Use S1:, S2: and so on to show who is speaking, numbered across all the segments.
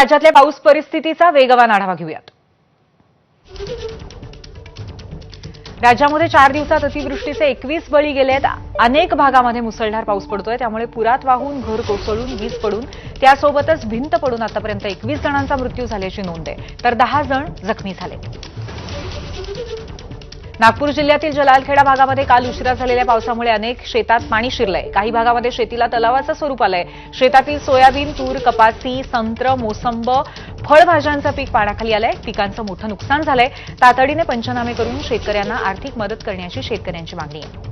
S1: राज्यातल्या पाऊस परिस्थितीचा वेगवान आढावा घेऊयात. राज्यामध्ये 4 दिवसात अतिवृष्टीचे 21 बळी गेलेत. अनेक भागामध्ये मुसळधार पाऊस पडतोय, त्यामुळे पुरात वाहून, घर कोसळून, वीज पडून, त्यासोबतच भिंत पडून आतापर्यंत 21 जणांचा मृत्यू झाल्याची नोंद आहे, तर 10 जण जखमी झाले. नागपूर जिल्ह्यातील जलालखेडा भागामध्ये काल उशिरा झालेल्या पावसामुळे अनेक शेतात पाणी शिरलंय. काही भागामध्ये शेतीला तलावाचं स्वरूप आलंय. शेतातील सोयाबीन, तूर, कपासी, संत्र, मोसंब, फळभाज्यांचं पीक पाण्याखाली आलंय. पिकांचं मोठं नुकसान झालंय. तातडीने पंचनामे करून शेतकऱ्यांना आर्थिक मदत करण्याची शेतकऱ्यांची मागणी आहे.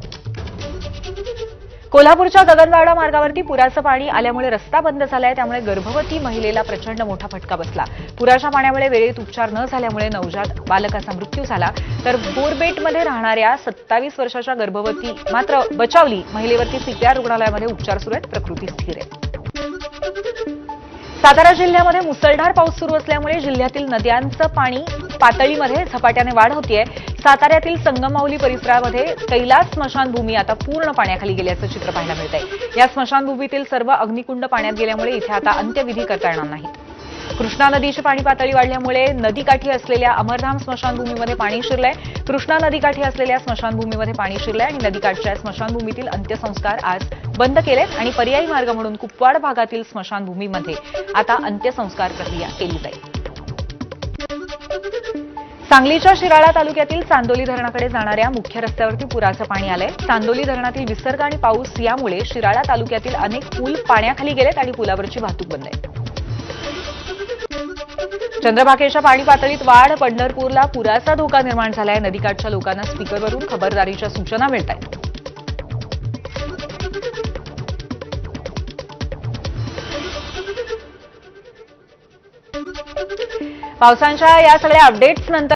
S1: कोल्हापूरच्या गगनबावडा मार्गावरती पुराचं पाणी आल्यामुळे रस्ता बंद झालाय, त्यामुळे गर्भवती महिलेला प्रचंड मोठा फटका बसला. पुराच्या पाण्यामुळे वेळेत उपचार न झाल्यामुळे नवजात बालकाचा मृत्यू झाला, तर बोरबेटमध्ये राहणाऱ्या 27 वर्षाच्या गर्भवती मात्र बचावली. महिलेवरती सीपीआर रुग्णालयामध्ये उपचार सुरू आहेत. प्रकृती स्थिर आहे. सातारा जिल्ह्यामध्ये मुसळधार पाऊस सुरू असल्यामुळे जिल्ह्यातील नद्यांचं पाणी पातळीमध्ये झपाट्याने वाढ होतीये. साताऱ्यातील संगममाऊली परिसरामध्ये कैलास स्मशानभूमी आता पूर्ण पाण्याखाली गेल्याचं चित्र पाहायला मिळतंय. या स्मशानभूमीतील सर्व अग्निकुंड पाण्यात गेल्यामुळे इथे आता अंत्यविधी करता येणार नाहीत. कृष्णा नदीची पाणी पातळी वाढल्यामुळे नदीकाठी असलेल्या अमरधाम स्मशानभूमीमध्ये पाणी शिरलंय. कृष्णा नदीकाठी असलेल्या स्मशानभूमीमध्ये पाणी शिरलंय आणि नदीकाठच्या स्मशानभूमीतील अंत्यसंस्कार आज बंद केलेत आणि पर्यायी मार्ग म्हणून कुपवाड भागातील स्मशानभूमीमध्ये आता अंत्यसंस्कार प्रक्रिया केली जाईल. सांगलीच्या शिराळा तालुक्यातील चांदोली धरणाकडे जाणाऱ्या मुख्य रस्त्यावरती पुराचं पाणी आलंय. चांदोली धरणातील विसर्ग आणि पाऊस यामुळे शिराळा तालुक्यातील अनेक पूल पाण्याखाली गेलेत आणि पुलावरची वाहतूक बंद आहे. चंद्रभागेच्या पाणी पातळीत वाढ. पंढरपूरला पुराचा धोका निर्माण झालाय. नदीकाठच्या लोकांना स्पीकरवरून खबरदारीच्या सूचना मिळत आहेत. पावसाच्या या सगळ्या अपडेट्स नंतर